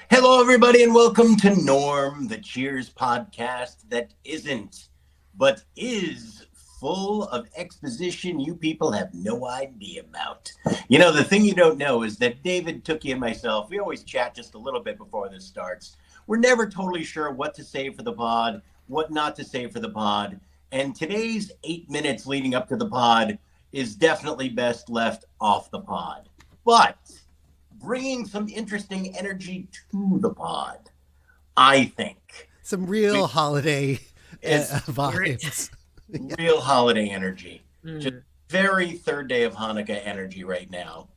Hello, everybody, and welcome to Norm, the Cheers podcast that isn't, but is full of exposition you people have no idea about. You know, the thing you don't know is that David, Tookie, and myself, we always chat just a little bit before this starts. We're never totally sure what to say for the pod, what not to say for the pod, and today's 8 minutes leading up to the pod is definitely best left off the pod. But bringing some interesting energy to the pod, I think. Some real holiday vibes. Real holiday energy. Just very third day of Hanukkah energy right now.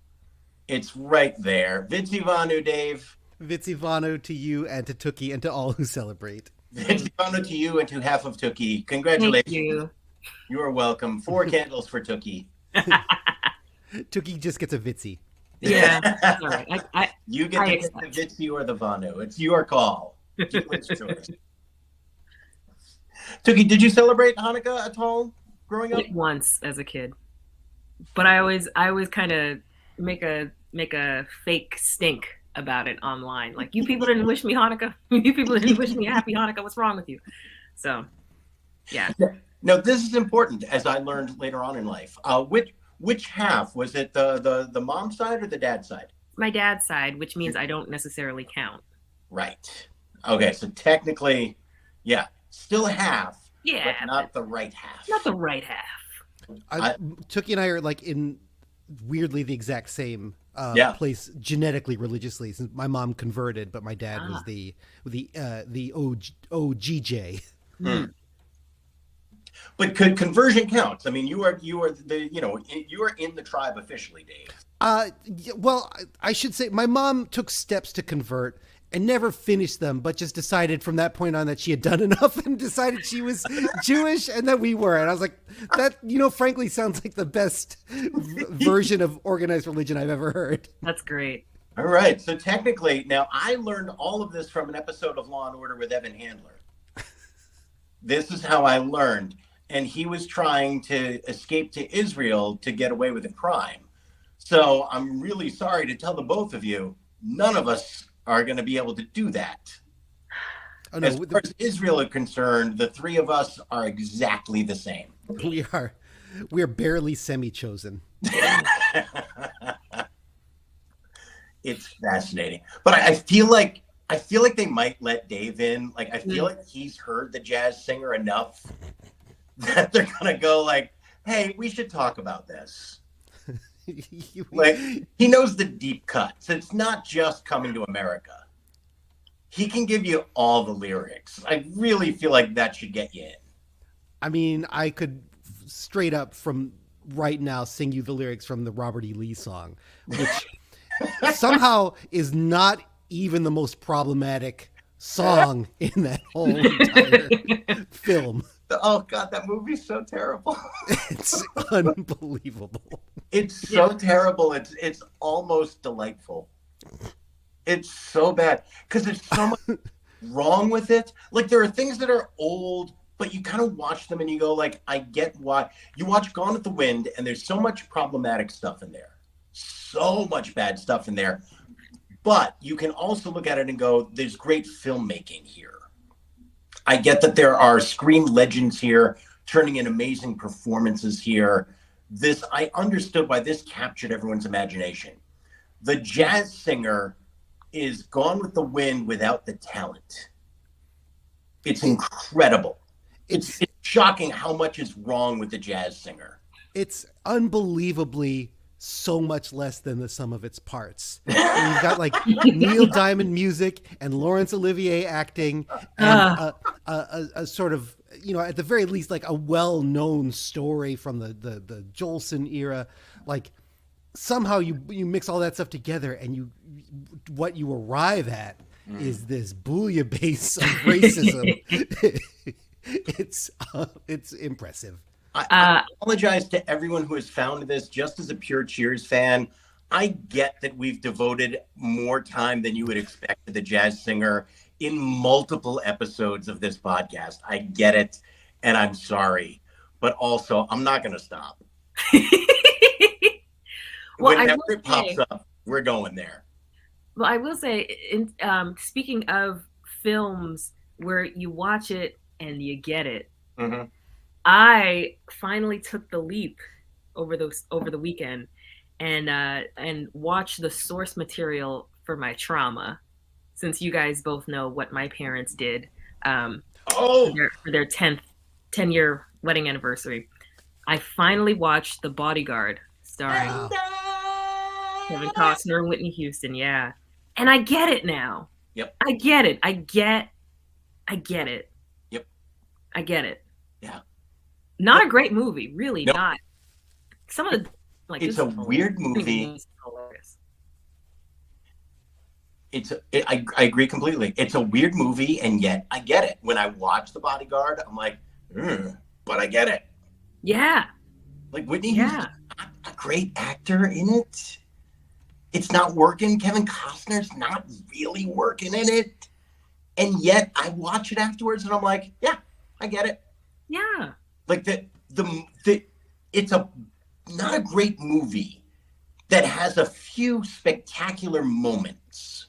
It's right there. Vitsi Vanu, Dave. Vitsi Vanu to you and to Tookie and to all who celebrate. Vitsi Vanu to you and to half of Tookie. Congratulations. Thank you. You are welcome. 4 candles for Tookie. Tookie just gets a Vitsi. Yeah, that's all right. You get to get the Vitsi or the Vanu. It's your call. It's choice. Tookie, did you celebrate Hanukkah at all growing up? Once as a kid, but I always kind of make a fake stink about it online. Like, you people didn't wish me Hanukkah. You people didn't wish me a happy Hanukkah. What's wrong with you? So, yeah. No, this is important, as I learned later on in life. Which half? Was it the mom side or the dad side? My dad's side, which means I don't necessarily count. Right. Okay, so technically, yeah, still half, Yeah, but not the right half. Not the right half. Tookie and I are like in weirdly the exact same place genetically, religiously. Since my mom converted, but my dad was the OGJ. But could conversion counts? I mean, you are you are in the tribe officially, Dave. Well, I should say my mom took steps to convert and never finished them, but just decided from that point on that she had done enough and decided she was Jewish and that we were. And I was like, that, frankly sounds like the best version of organized religion I've ever heard. That's great. All right. So technically, now I learned all of this from an episode of Law and Order with Evan Handler. This is how I learned. And he was trying to escape to Israel to get away with a crime. So I'm really sorry to tell the both of you, none of us are going to be able to do that. Oh, no, as far as Israel is concerned, the three of us are exactly the same. We are barely semi-chosen. It's fascinating. But I feel like they might let Dave in. Like, I feel like he's heard the jazz singer enough that they're gonna go like, hey, we should talk about this. Like, he knows the deep cuts. It's not just Coming to America. He can give you all the lyrics. I really feel like that should get you in. I mean, I could straight up from right now sing you the lyrics from the Robert E. Lee song, which somehow is not even the most problematic song in that whole entire film. Oh God, that movie's so terrible. It's unbelievable. It's so terrible. It's almost delightful. It's so bad because there's so much wrong with it. Like, there are things that are old, but you kind of watch them and you go like, I get why. You watch Gone with the Wind and there's so much problematic stuff in there. So much bad stuff in there. But you can also look at it and go, there's great filmmaking here. I get that there are screen legends here, turning in amazing performances here. I understood why this captured everyone's imagination. The jazz singer is Gone with the Wind without the talent. It's incredible. It's shocking how much is wrong with the jazz singer. It's unbelievably so much less than the sum of its parts. And you've got like Neil Diamond music and Laurence Olivier acting and a sort of, at the very least, like a well-known story from the Jolson era. Like, somehow you mix all that stuff together and what you arrive at is this bouillabaisse of racism. It's impressive. I apologize to everyone who has found this just as a pure Cheers fan. I get that we've devoted more time than you would expect to the jazz singer in multiple episodes of this podcast. I get it, and I'm sorry. But also, I'm not going to stop. Well, Whenever it pops up, we're going there. Well, I will say, speaking of films where you watch it and you get it, Mm-hmm. I finally took the leap over the weekend and watched the source material for my trauma. Since you guys both know what my parents did for Oh, their 10-year wedding anniversary, I finally watched The Bodyguard, starring Wow. Kevin Costner and Whitney Houston. Yeah, and I get it now. yep, I get it. I get it. yep, I get it. yeah. Not a great movie, really No, not. Some of the like it's this a is weird movie. hilarious. I agree completely. It's a weird movie, and yet I get it. When I watch The Bodyguard, I'm like, but I get it. Yeah, Like Whitney Houston's yeah, not a great actor in it. It's not working. Kevin Costner's not really working in it. And yet I watch it afterwards and I'm like, yeah, I get it. yeah, Like the it's a not a great movie that has a few spectacular moments.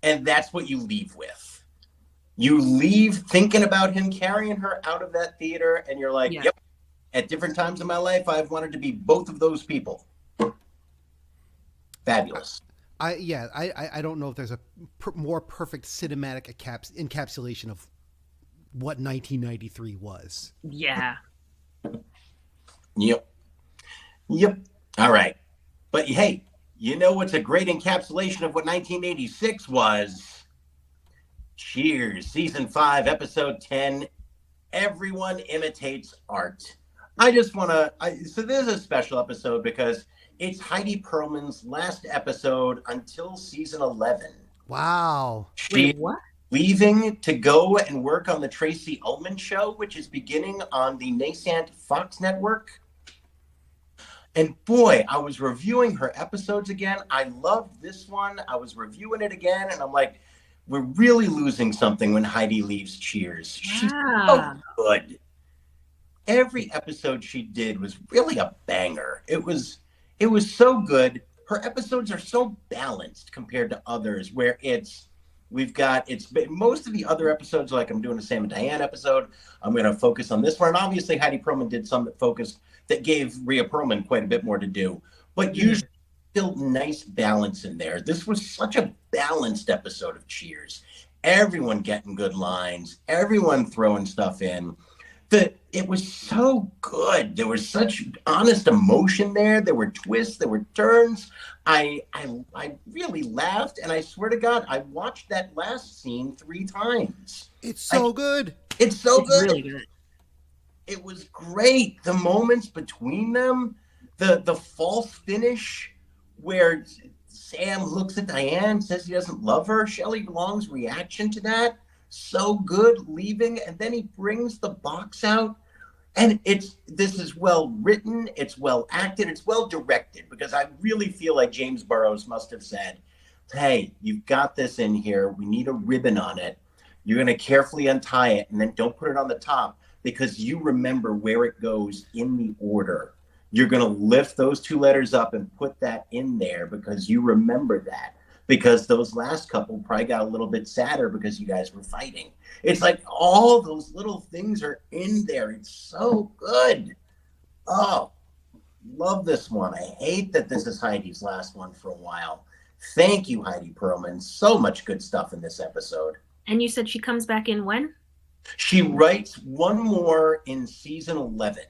And that's what you leave with. You leave thinking about him carrying her out of that theater and you're like, yeah. yep, at different times in my life I've wanted to be both of those people. Fabulous. I don't know if there's a more perfect cinematic encapsulation of what 1993 was. Yeah. Yep. Yep. All right. But hey, you know what's a great encapsulation of what 1986 was? Cheers, season 5, episode 10. Everyone imitates art. I just want to. So this is a special episode because it's Heidi Perlman's last episode until season 11. Wow. She's Wait, what? leaving to go and work on the Tracy Ullman show, which is beginning on the nascent Fox network. And boy, I was reviewing her episodes again. I loved this one. I was reviewing it again, and I'm like, we're really losing something when Heidi leaves Cheers. She's so Ah, good. Every episode she did was really a banger. It was so good. Her episodes are so balanced compared to others where it's most of the other episodes, like I'm doing a Sam and Diane episode, I'm going to focus on this one. And obviously Heidi Perlman did some that gave Rhea Perlman quite a bit more to do, but usually still nice balance in there. This was such a balanced episode of Cheers. Everyone getting good lines, everyone throwing stuff in. It was so good. There was such honest emotion there. There were twists, there were turns. I really laughed, and I swear to God, I watched that last scene 3 times. It's so good. It's so it's good. really good. It was great. The moments between them, the false finish where Sam looks at Diane, says he doesn't love her. Shelley Long's reaction to that, so good, leaving, and then he brings the box out. And this is well written, it's well acted, it's well directed, because I really feel like James Burrows must have said, hey, you've got this in here. We need a ribbon on it. You're going to carefully untie it, and then don't put it on the top because you remember where it goes in the order. You're going to lift those 2 letters up and put that in there because you remember that. Because those last couple probably got a little bit sadder because you guys were fighting. It's like all those little things are in there. It's so good. Oh, love this one. I hate that this is Heidi's last one for a while. Thank you, Heidi Perlman. So much good stuff in this episode. And you said she comes back in when? She writes one more in season 11.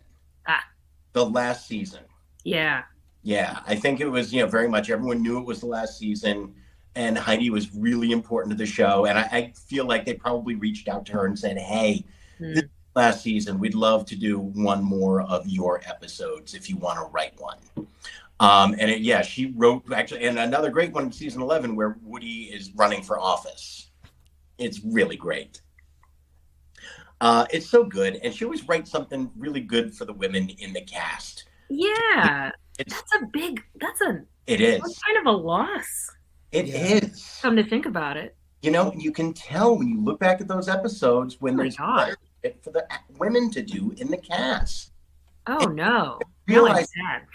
Ah. The last season. Yeah. Yeah, I think it was, very much everyone knew it was the last season, and Heidi was really important to the show. And I feel like they probably reached out to her and said, hey, this last season, we'd love to do one more of your episodes if you want to write one. She wrote, actually, and another great one in season 11 where Woody is running for office. It's really great. It's so good. And she always writes something really good for the women in the cast. Yeah. It is. That's kind of a loss. It is. Come to think about it. You can tell when you look back at those episodes when there's better for the women to do in the cast. Oh, no. Realize, now I'm sad.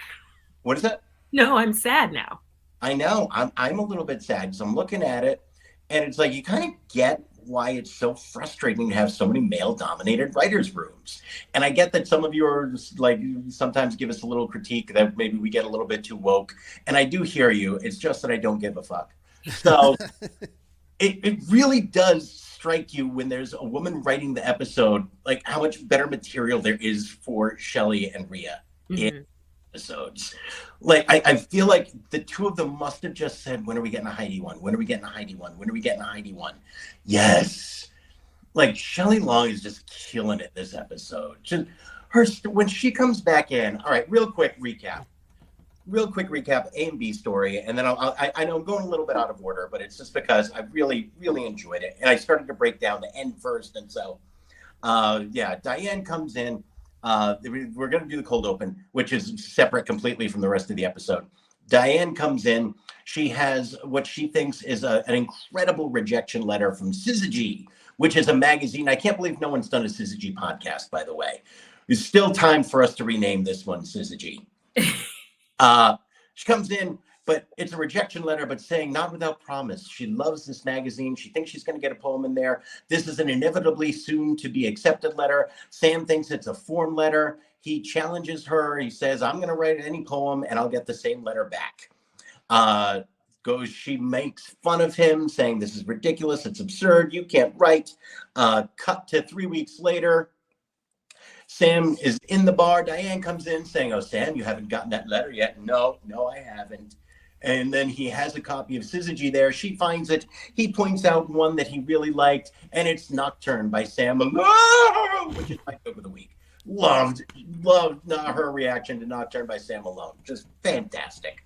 What is that? No, I'm sad now. I know. I'm a little bit sad because I'm looking at it, and it's like you kind of get why it's so frustrating to have so many male-dominated writers' rooms. And I get that some of you are like sometimes give us a little critique that maybe we get a little bit too woke. And I do hear you. It's just that I don't give a fuck. So it really does strike you when there's a woman writing the episode, like how much better material there is for Shelley and Rhea in Mhm. episodes. Like I feel like the two of them must have just said, when are we getting a Heidi one? When are we getting a Heidi one? When are we getting a Heidi one? Yes. Like Shelley Long is just killing it this episode. Just her when she comes back in. All right, real quick recap, A and B story, and then I know I'm going a little bit out of order, but it's just because I really, really enjoyed it. And I started to break down the end first. And so, yeah, Diane comes in. We're going to do the cold open, which is separate completely from the rest of the episode. Diane comes in. She has what she thinks is an incredible rejection letter from Syzygy, which is a magazine. I can't believe no one's done a Syzygy podcast, by the way. There's still time for us to rename this one Syzygy. Uh, she comes in, but it's a rejection letter, but saying not without promise. She loves this magazine. She thinks she's going to get a poem in there. This is an inevitably soon to be accepted letter. Sam thinks it's a form letter. He challenges her. He says, I'm going to write any poem and I'll get the same letter back. She makes fun of him, saying this is ridiculous. It's absurd. You can't write. Cut to 3 weeks later. Sam is in the bar. Diane comes in saying, oh, Sam, you haven't gotten that letter yet. No, I haven't. And then he has a copy of Syzygy there. She finds it. He points out one that he really liked, and it's Nocturne by Sam Malone, which is my book of the week. Loved her reaction to Nocturne by Sam Malone. Just fantastic.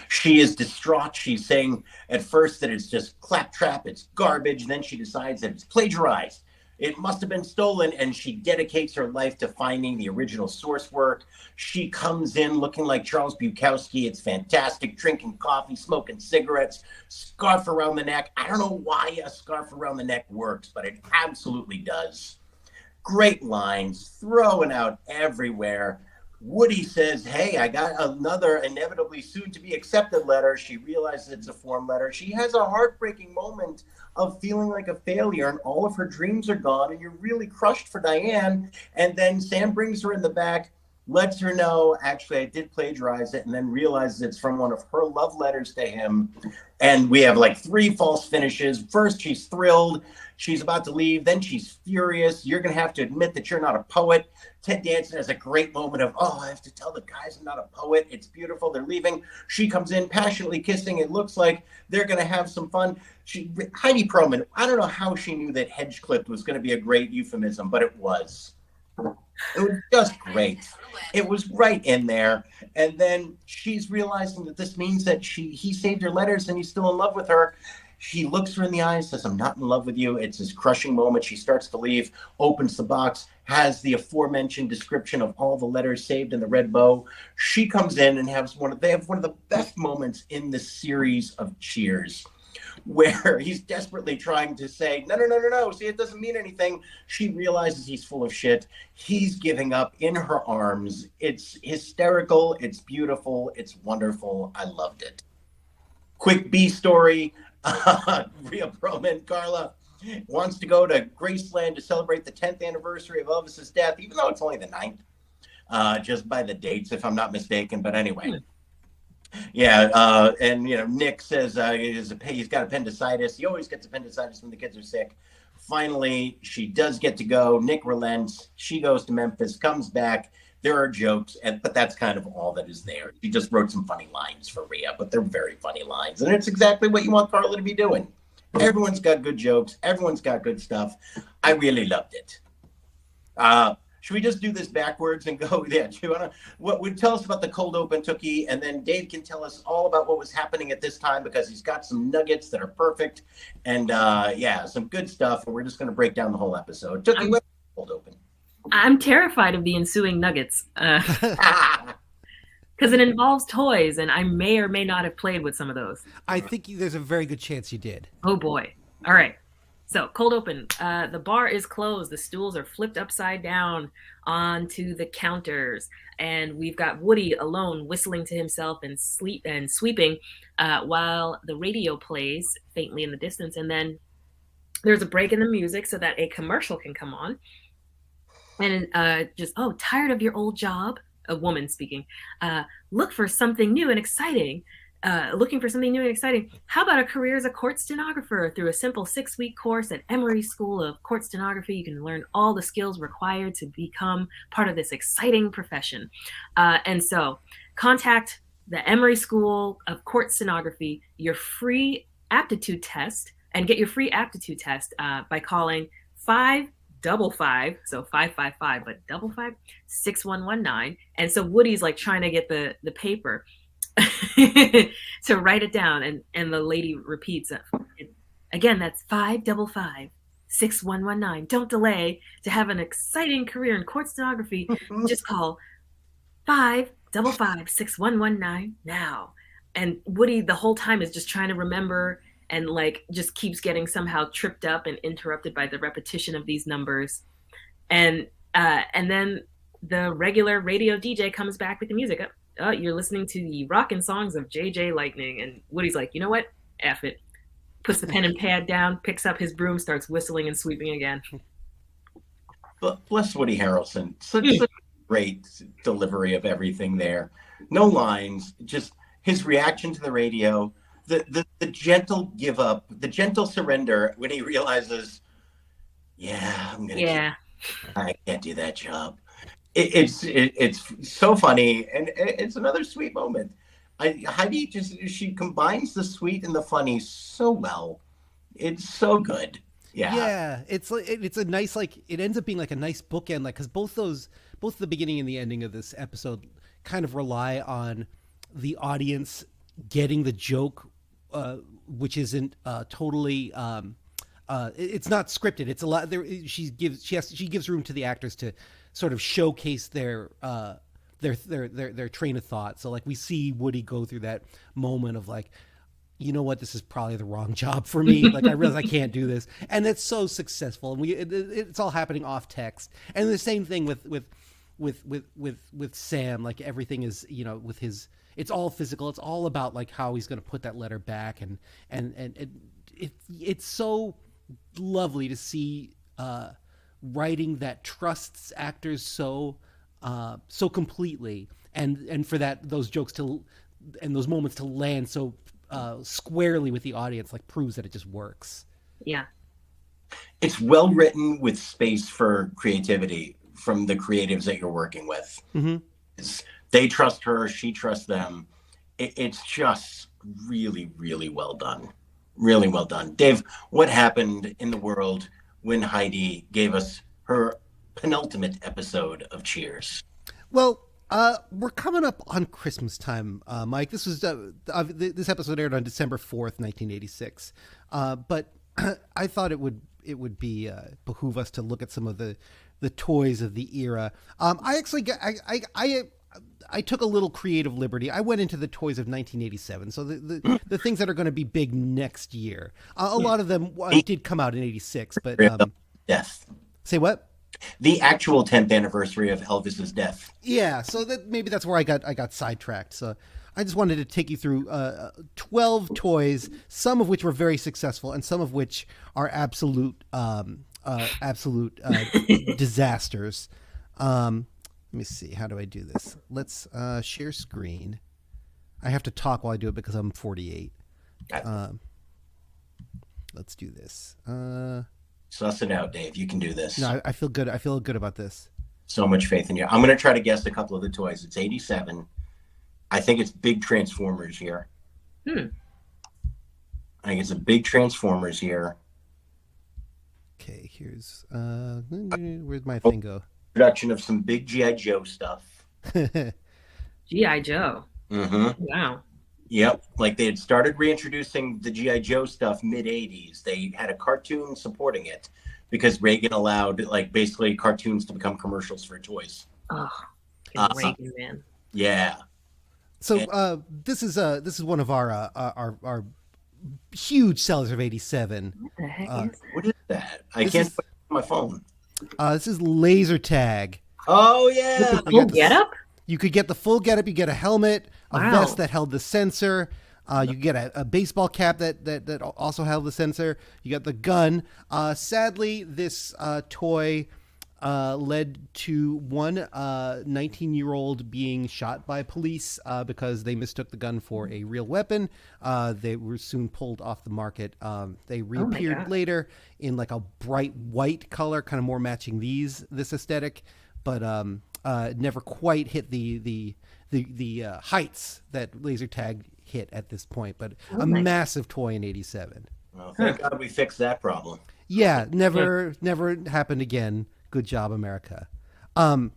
She is distraught. She's saying at first that it's just claptrap, it's garbage. Then she decides that it's plagiarized. It must have been stolen, and she dedicates her life to finding the original source work. She comes in looking like Charles Bukowski. It's fantastic, drinking coffee, smoking cigarettes, scarf around the neck. I don't know why a scarf around the neck works, but it absolutely does. Great lines, throwing out everywhere. Woody says, hey, I got another inevitably soon to be accepted letter. She realizes it's a form letter. She has a heartbreaking moment of feeling like a failure and all of her dreams are gone and you're really crushed for Diane. And then Sam brings her in the back, lets her know, actually, I did plagiarize it, and then realizes it's from one of her love letters to him. And we have like 3 false finishes. First, she's thrilled. She's about to leave. Then she's furious. You're going to have to admit that you're not a poet. Ted Danson has a great moment of, oh, I have to tell the guys I'm not a poet. It's beautiful. They're leaving. She comes in passionately kissing. It looks like they're going to have some fun. Heidi Perlman, I don't know how she knew that hedge clipped was going to be a great euphemism, but it was. It was just great. It was right in there. And then she's realizing that this means that he saved her letters and he's still in love with her. She looks her in the eyes, says, I'm not in love with you. It's this crushing moment. She starts to leave, opens the box, has the aforementioned description of all the letters saved in the red bow. She comes in and they have one of the best moments in the series of Cheers, where he's desperately trying to say, no, see, it doesn't mean anything. She realizes he's full of shit. He's giving up in her arms. It's hysterical. It's beautiful. It's wonderful. I loved it. Quick B story. Rhea Perlman, Carla, wants to go to Graceland to celebrate the 10th anniversary of Elvis's death, even though it's only the 9th, just by the dates, if I'm not mistaken. But anyway. Yeah, and Nick says he's got appendicitis. He always gets appendicitis when the kids are sick. Finally, she does get to go. Nick relents. She goes to Memphis, comes back. There are jokes, but that's kind of all that is there. She just wrote some funny lines for Rhea, but they're very funny lines, and it's exactly what you want Carla to be doing. Everyone's got good jokes. Everyone's got good stuff. I really loved it. Should we just do this backwards and go? Yeah, do you want to tell us about the cold open, Tookie, and then Dave can tell us all about what was happening at this time because he's got some nuggets that are perfect and some good stuff. And we're just going to break down the whole episode. Tookie, what's cold open? I'm terrified of the ensuing nuggets because it involves toys, and I may or may not have played with some of those. I think there's a very good chance you did. Oh boy! All right. So, cold open. The bar is closed. The stools are flipped upside down onto the counters, and we've got Woody alone, whistling to himself and sweeping, while the radio plays faintly in the distance. And then there's a break in the music so that a commercial can come on. And tired of your old job? A woman speaking. Look for something new and exciting. Looking for something new and exciting. How about a career as a court stenographer? Through a simple 6-week course at Emory School of Court Stenography, you can learn all the skills required to become part of this exciting profession. And so contact the Emory School of Court Stenography, your free aptitude test, and get your free aptitude test by calling 555, so 555, but 555-6119. And so Woody's like trying to get the paper to write it down, and the lady repeats it. Again, that's 555-6119. Don't delay. To have an exciting career in court stenography, just call 555-6119 now. And Woody the whole time is just trying to remember, and like just keeps getting somehow tripped up and interrupted by the repetition of these numbers. And then the regular radio DJ comes back with the music. Oh, you're listening to the rockin' songs of JJ Lightning. And Woody's like, you know what? F it. Puts the pen and pad down, picks up his broom, starts whistling and sweeping again. But bless Woody Harrelson. Such a great delivery of everything there. No lines, just his reaction to the radio, the gentle give up, the gentle surrender when he realizes, I can't do that job. It's so funny, and it's another sweet moment. Heidi she combines the sweet and the funny so well. It's so good. Yeah, it's a nice, like, it ends up being like a nice bookend, like, because both the beginning and the ending of this episode kind of rely on the audience getting the joke, which isn't totally. It's not scripted. It's a lot. She gives room to the actors to sort of showcase their train of thought. So like we see Woody go through that moment of like, you know what, this is probably the wrong job for me. Like I realize I can't do this, and it's so successful. And it's all happening off text. And the same thing with Sam. Like everything is, with his. It's all physical. It's all about like how he's going to put that letter back, and it's so lovely to see writing that trusts actors so completely, and for those jokes and those moments to land so squarely with the audience, like proves that it just works. Yeah, it's well written with space for creativity from the creatives that you're working with. Mm-hmm. They trust her, she trusts them. It's just really, really well done. Really well done. Dave, what happened in the world when Heidi gave us her penultimate episode of Cheers? Well, we're coming up on Christmas time, Mike. This this episode aired on December 4th, 1986. But I thought it would behoove us to look at some of the toys of the era. I took a little creative liberty. I went into the toys of 1987, so the things that are going to be big next year. A lot of them did come out in 86, but death. Say what? The actual 10th anniversary of Elvis's death. Yeah, so maybe that's where I got sidetracked. So I just wanted to take you through 12 toys, some of which were very successful, and some of which are absolute disasters. Let me see. How do I do this? Let's share screen. I have to talk while I do it because I'm 48. Let's do this. Suss it out, Dave. You can do this. No, I feel good. I feel good about this. So much faith in you. I'm going to try to guess a couple of the toys. It's 87. I think it's big Transformers here. I think it's a big Transformers here. Okay, here's where's my thing go? Production of some big G.I. Joe stuff. G.I. Joe. Mm-hmm. Wow. Yep. Like they had started reintroducing the G.I. Joe stuff mid-'80s. They had a cartoon supporting it because Reagan allowed like basically cartoons to become commercials for toys. Oh, Reagan, man. Yeah. So this is one of our huge sellers of 87. What the heck is that? What is that? I This can't is- put it on my phone. This is laser tag. Oh With yeah. the full getup? You could get the full getup. You get a helmet, a Wow. vest that held the sensor. You could get a baseball cap that also held the sensor. You got the gun. Sadly, this toy led to one 19-year-old being shot by police because they mistook the gun for a real weapon. They were soon pulled off the market. They reappeared God. later in like a bright white color, kind of more matching this aesthetic, but never quite hit the heights that laser tag hit at this point. But a massive toy in '87. Well, thank God we fixed that problem. Yeah, never happened again. Good job, America. I don't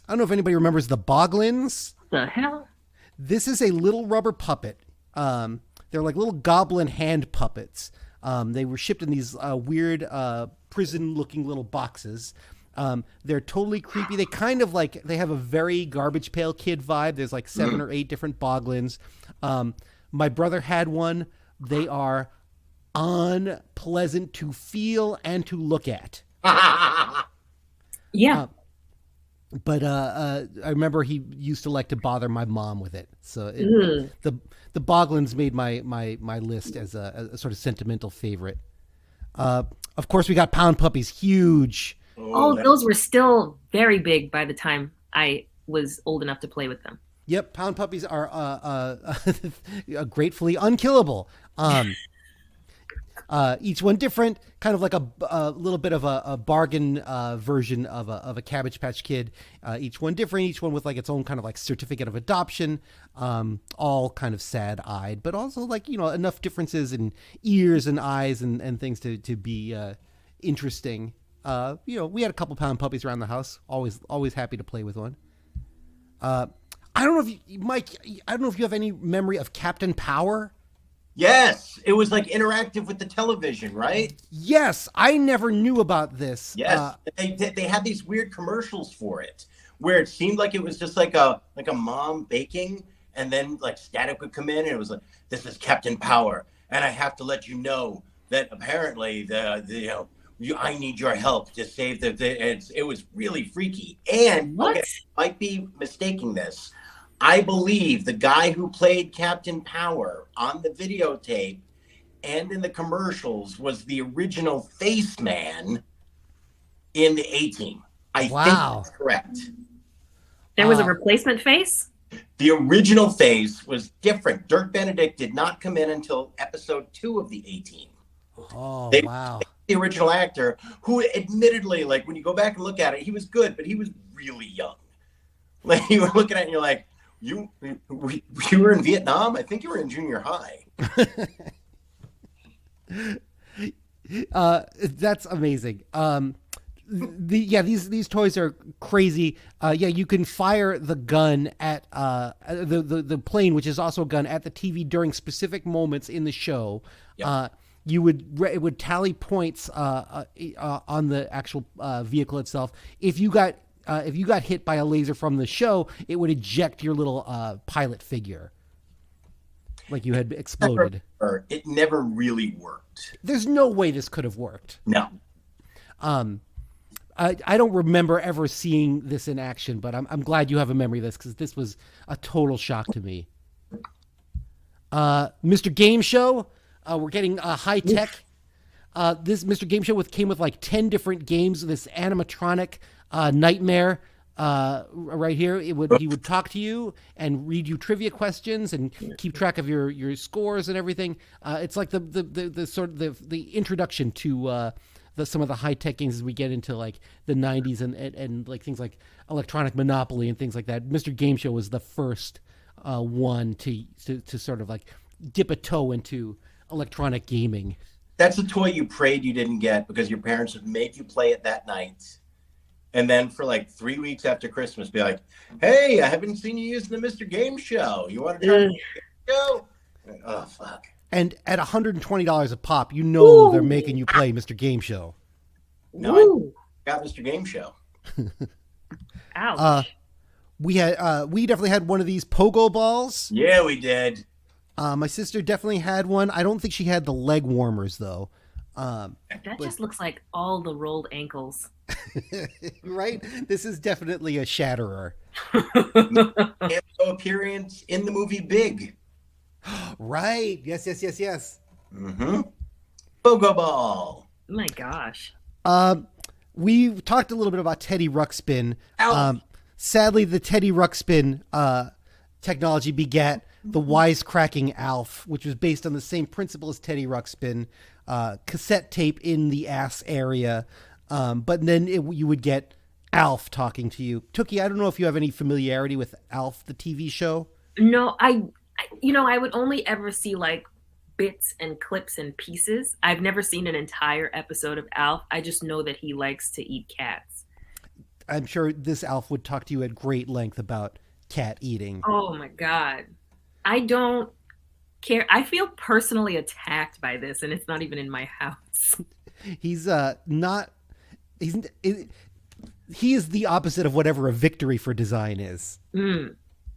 know if anybody remembers the Boglins. The hell? This is a little rubber puppet. They're like little goblin hand puppets. They were shipped in these weird prison-looking little boxes. They're totally creepy. They kind of like, they have a very Garbage Pail Kid vibe. There's like 7 or 8 different Boglins. My brother had one. They are unpleasant to feel and to look at. Yeah. But I remember he used to like to bother my mom with it. So the Boglins made my list as a sort of sentimental favorite. Of course, we got Pound Puppies, huge. Oh, those were still very big by the time I was old enough to play with them. Yep, Pound Puppies are gratefully unkillable. Each one different, kind of like a little bit of a bargain version of a Cabbage Patch Kid. Each one different, each one with like its own kind of like certificate of adoption. All kind of sad-eyed, but also like, you know, enough differences in ears and eyes and things to be interesting. You know, we had a couple Pound Puppies around the house. Always happy to play with one. I don't know if you, Mike. I don't know if you have any memory of Captain Power. Yes, it was like interactive with the television, right? Yes, I never knew about this. Yes, they had these weird commercials for it, where it seemed like it was just like a mom baking, and then like static would come in, and it was like, "This is Captain Power, and I have to let you know that apparently I need your help to save it was really freaky. And What? Okay, I might be mistaking this. I believe the guy who played Captain Power on the videotape and in the commercials was the original Face Man in the A-Team. I think that's correct. There was a replacement face? The original Face was different. Dirk Benedict did not come in until episode 2 of the A-Team. Oh, wow. The original actor, who admittedly, like when you go back and look at it, he was good, but he was really young. Like you were looking at it and you're like, you were in Vietnam? I think you were in junior high. That's amazing. These toys are crazy. You can fire the gun at the plane, which is also a gun, at the TV during specific moments in the show. Yep. It would tally points on the actual vehicle itself. If you got hit by a laser from the show, it would eject your little pilot figure, like you had exploded. It never really worked. There's no way this could have worked. No. I don't remember ever seeing this in action, but I'm glad you have a memory of this because this was a total shock to me. Mr. Game Show, we're getting high tech. This Mr. Game Show came with like 10 different games. This animatronic nightmare right here. He would talk to you and read you trivia questions and keep track of your scores and everything. It's like the sort of the introduction to some of the high tech games as we get into like the 90s and like things like Electronic Monopoly and things like that. Mr. Game Show was the first one to sort of like dip a toe into electronic gaming. That's a toy you prayed you didn't get because your parents would make you play it that night. And then for like 3 weeks after Christmas, be like, "Hey, I haven't seen you using the Mr. Game Show. You want to try the Game Show?" Oh, fuck. And at $120 a pop, they're making you play Mr. Game Show. No, I got Mr. Game Show. Ouch. We definitely had one of these pogo balls. Yeah, we did. My sister definitely had one. I don't think she had the leg warmers though. That just looks like all the rolled ankles. Right? This is definitely a shatterer. Cameo appearance in the movie Big. Right. Yes, yes, yes, yes. Mm-hmm. Bogo Ball. Oh my gosh. We talked a little bit about Teddy Ruxpin. Alf. Sadly, the Teddy Ruxpin technology begat the wisecracking Alf, which was based on the same principle as Teddy Ruxpin, cassette tape in the ass area. But then you would get Alf talking to you. Tookie, I don't know if you have any familiarity with Alf, the TV show. No, I would only ever see like bits and clips and pieces. I've never seen an entire episode of Alf. I just know that he likes to eat cats. I'm sure this Alf would talk to you at great length about cat eating. Oh my God. I don't care. I feel personally attacked by this, and it's not even in my house. He's not. He is the opposite of whatever a victory for design is. Mm.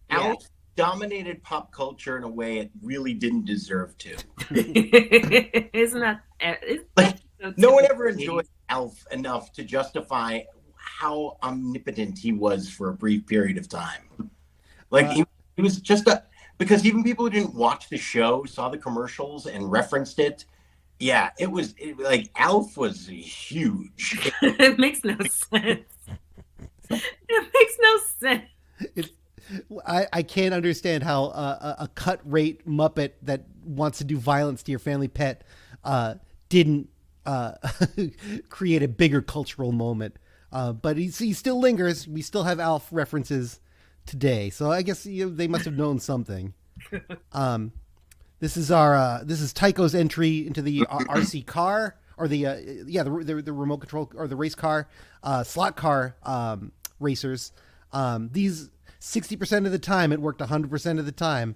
Alf dominated pop culture in a way it really didn't deserve to. Isn't that Like, so no one typical ever of me? enjoyed Alf enough to justify how omnipotent he was for a brief period of time. Like he was just because even people who didn't watch the show saw the commercials and referenced it. Yeah, like Alf was huge. It makes no sense. It makes no sense. I can't understand how a cut rate Muppet that wants to do violence to your family pet didn't create a bigger cultural moment. But he still lingers. We still have Alf references today, so I guess they must have known something. This is Tycho's entry into the RC car, or the remote control or the race car, slot car racers. These 60% of the time it worked 100% of the time.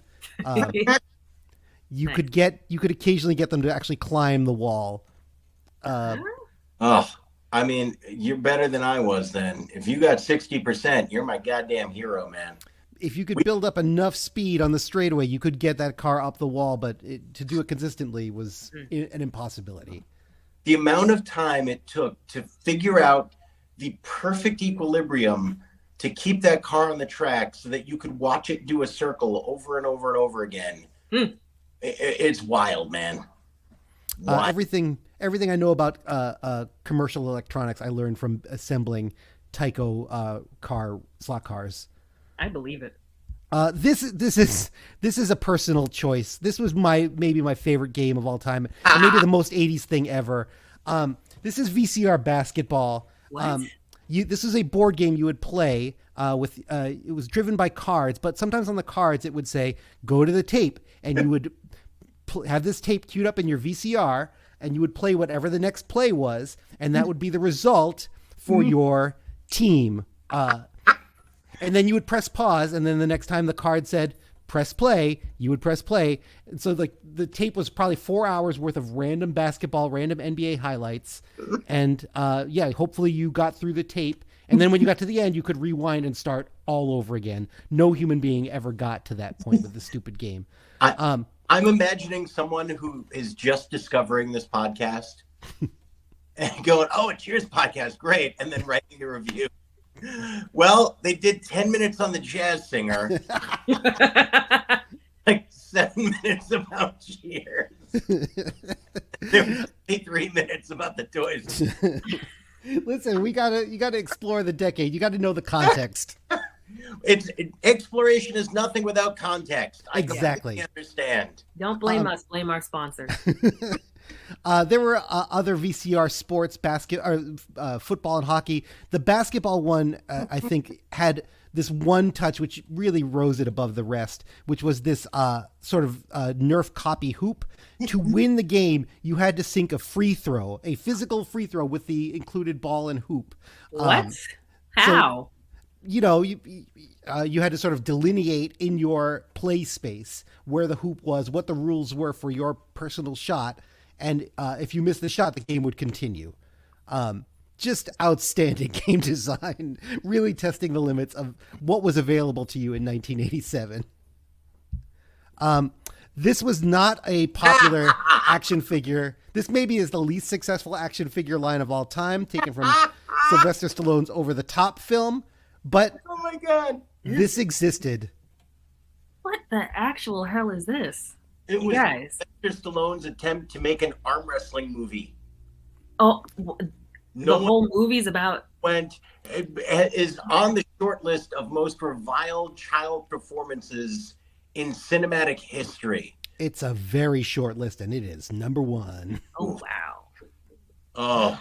You could occasionally get them to actually climb the wall. Oh, I mean, you're better than I was then. If you got 60%, you're my goddamn hero, man. If you could build up enough speed on the straightaway, you could get that car up the wall, but to do it consistently was an impossibility. The amount of time it took to figure out the perfect equilibrium to keep that car on the track so that you could watch it do a circle over and over and over again. It's wild, man. Everything I know about commercial electronics, I learned from assembling Tycho slot cars. I believe it. This is a personal choice. This was maybe my favorite game of all time, and maybe the most 80s thing ever. This is VCR basketball. What? This is a board game you would play with. It was driven by cards, but sometimes on the cards it would say "Go to the tape," and you would have this tape queued up in your VCR, and you would play whatever the next play was, and that would be the result for your team. And then you would press pause, and then the next time the card said press play, you would press play. And so like the tape was probably 4 hours worth of random basketball, random NBA highlights. And hopefully you got through the tape. And then when you got to the end, you could rewind and start all over again. No human being ever got to that point with the stupid game. I'm imagining someone who is just discovering this podcast and going, "Oh, a Cheers podcast, great," and then writing a review. Well, they did 10 minutes on the jazz singer, like 7 minutes about Cheers. There were 3 minutes about the toys. Listen, you gotta explore the decade. You got to know the context. Exploration is nothing without context. I Exactly. completely understand. Don't blame us. Blame our sponsors. There were other VCR sports, football and hockey. The basketball one, I think, had this one touch which really rose it above the rest, which was this sort of Nerf copy hoop. To win the game, you had to sink a physical free throw with the included ball and hoop. What? How? So, you had to sort of delineate in your play space where the hoop was, what the rules were for your personal shot. And if you missed the shot, the game would continue. Just outstanding game design, really testing the limits of what was available to you in 1987. This was not a popular... action figure. This maybe is the least successful action figure line of all time, taken from Sylvester Stallone's Over the Top film. But Oh my God. this existed. What the actual hell is this? It You was guys. Sylvester Stallone's attempt to make an arm wrestling movie. Oh, No the whole movie's about. is on the short list of most reviled child performances in cinematic history. It's a very short list, and it is number one. Oh, wow. Oh,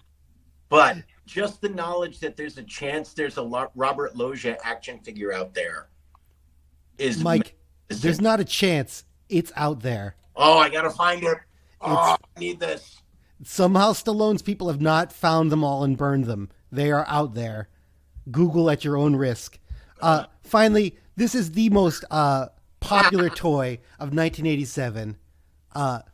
but just the knowledge that there's a chance there's a Robert Loggia action figure out there is Mike, magnificent. there's not a chance. It's out there. Oh, I gotta find it. Oh, I need this. Somehow Stallone's people have not found them all and burned them. They are out there. Google at your own risk. Finally, this is the most popular toy of 1987. A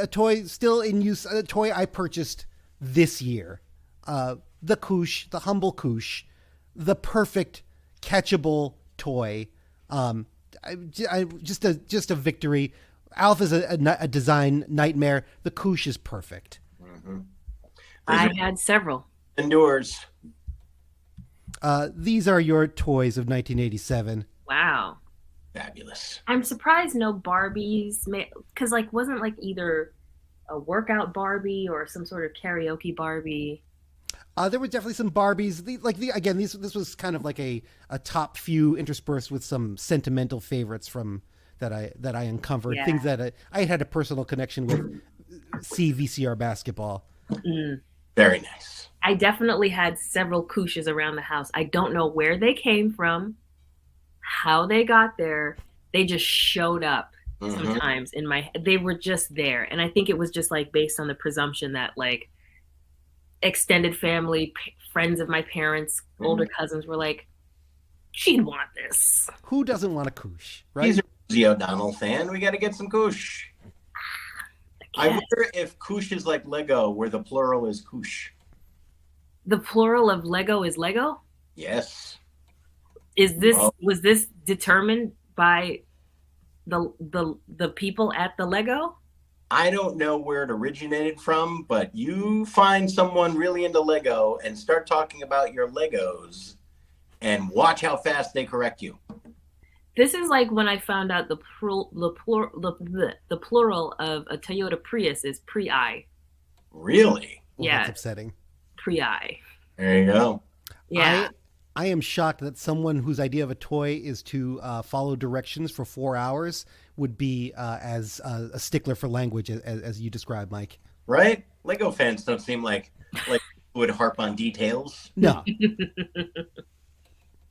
toy still in use, a toy I purchased this year. The Koosh, the humble Koosh, the perfect catchable toy. Just a victory. Alf is a design nightmare. The Koosh is perfect. Mm-hmm. I had several. Indoors. These are your toys of 1987. Wow. Fabulous. I'm surprised no Barbies, because like wasn't like either a workout Barbie or some sort of karaoke Barbie. There were definitely some Barbies. This was kind of like a top few interspersed with some sentimental favorites from that I uncovered. Yeah. Things that I had a personal connection with. See VCR basketball. Mm. Very nice. I definitely had several Kooshes around the house. I don't know where they came from, how they got there. They just showed up sometimes in my. They were just there, and I think it was just like based on the presumption that like extended family, friends of my parents, older cousins were like, she'd want this. Who doesn't want a Koosh, right? He's a Rosie O'Donnell fan. We got to get some Koosh. I wonder if Koosh is like Lego, where the plural is Koosh. The plural of Lego is Lego? Yes. Was this determined by the people at the Lego? I don't know where it originated from, but you find someone really into Lego and start talking about your Legos and watch how fast they correct you. This is like when I found out the plural of a Toyota Prius is Pri. Really? Well, Yeah. that's upsetting. Pri. There you go. Yeah. I am shocked that someone whose idea of a toy is to follow directions for 4 hours would be as a stickler for language as you described, Mike. Right? Lego fans don't seem like would harp on details. No,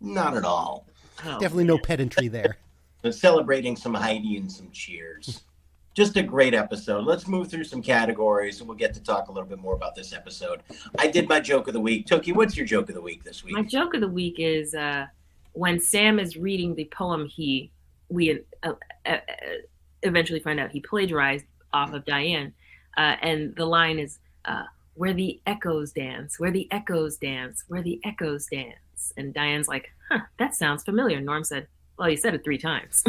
Not at all. Oh, definitely no pedantry there. But celebrating some Heidi and some cheers. Just a great episode. Let's move through some categories and we'll get to talk a little bit more about this episode. I did my joke of the week. Tookie, what's your joke of the week this week? My joke of the week is when Sam is reading the poem we eventually find out he plagiarized off of Diane, and the line is where the echoes dance, where the echoes dance, where the echoes dance. And Diane's like, that sounds familiar. Norm said, well, you said it 3 times.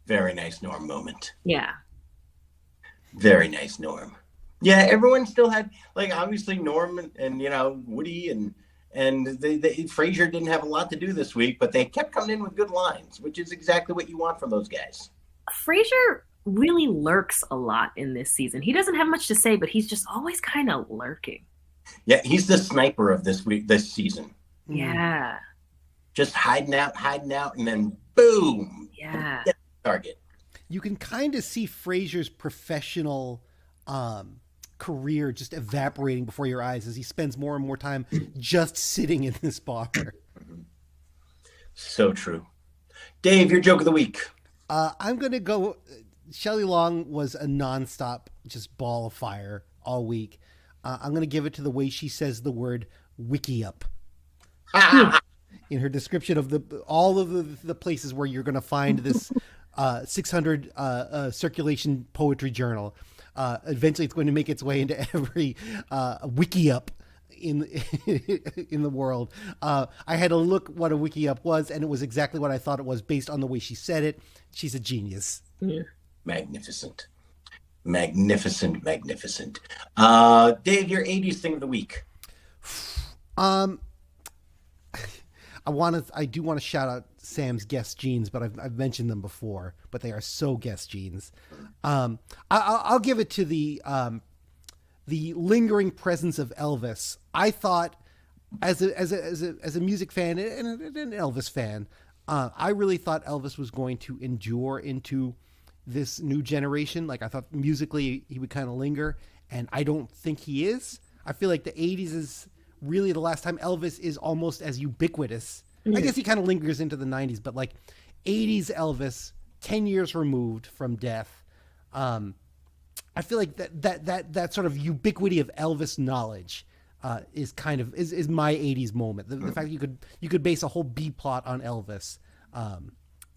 Very nice Norm moment. Yeah. Very nice Norm. Yeah, everyone still had, like, obviously Norm and Woody and Frasier didn't have a lot to do this week, but they kept coming in with good lines, which is exactly what you want from those guys. Frasier really lurks a lot in this season. He doesn't have much to say, but he's just always kind of lurking. Yeah, he's the sniper of this season. Yeah. Just hiding out, and then boom. Yeah. Target. You can kind of see Frasier's professional career just evaporating before your eyes as he spends more and more time just sitting in this bar. So true. Dave, your joke of the week. I'm going to go. Shelley Long was a nonstop just ball of fire all week. I'm going to give it to the way she says the word wiki up. In her description of all of the places where you're going to find this 600 circulation poetry journal. Eventually, it's going to make its way into every wiki up in the world. I had to look what a wiki up was, and it was exactly what I thought it was based on the way she said it. She's a genius. Yeah. Magnificent. Magnificent, magnificent. Dave, your 80s thing of the week. Um, I do want to shout out Sam's Guess jeans, but I've mentioned them before, but they are so Guess jeans. I'll give it to the lingering presence of Elvis. I thought, as a music fan and an Elvis fan, I really thought Elvis was going to endure into this new generation. Like, I thought musically he would kind of linger, and I don't think he is. I feel like the 80s is really the last time Elvis is almost as ubiquitous. I guess he kind of lingers into the 90s, but like 80s Elvis, 10 years removed from death. I feel like that sort of ubiquity of Elvis knowledge is kind of is my 80s moment. The fact that you could base a whole B plot on Elvis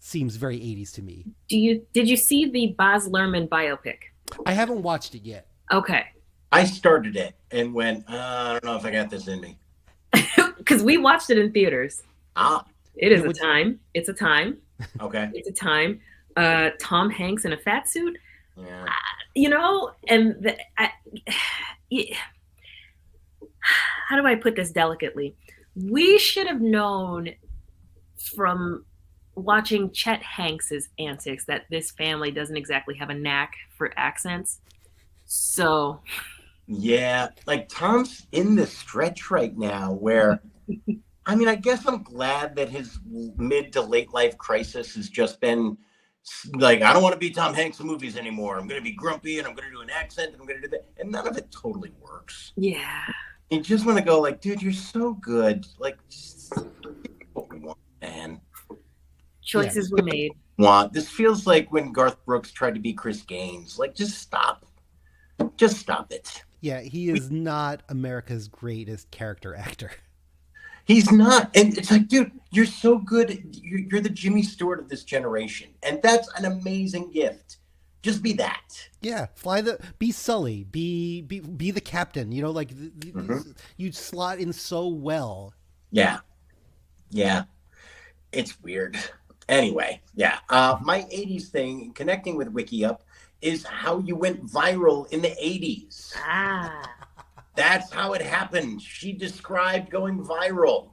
seems very 80s to me. Did you see the Baz Luhrmann biopic? I haven't watched it yet. Okay. I started it and went, I don't know if I got this in me. Because we watched it in theaters. It is a time. It's a time. Okay. It's a time. Tom Hanks in a fat suit. Yeah. And how do I put this delicately? We should have known from watching Chet Hanks's antics that this family doesn't exactly have a knack for accents. So yeah, like Tom's in the stretch right now where I mean, I guess I'm glad that his mid to late life crisis has just been like, I don't want to be Tom Hanks in movies anymore. I'm going to be grumpy and I'm going to do an accent and I'm going to do that. And none of it totally works. Yeah. You just want to go like, dude, you're so good. Like, just what we want, man. Choices were made. This feels like when Garth Brooks tried to be Chris Gaines. Like, just stop. Just stop it. Yeah, he is not America's greatest character actor. He's not. And it's like, dude, you're so good. You're the Jimmy Stewart of this generation. And that's an amazing gift. Just be that. Yeah, be Sully, be the captain. You know, like you slot in so well. Yeah. It's weird. Anyway, yeah. My 80s thing, connecting with WikiUp, is how you went viral in the 80s. That's how it happened. She described going viral.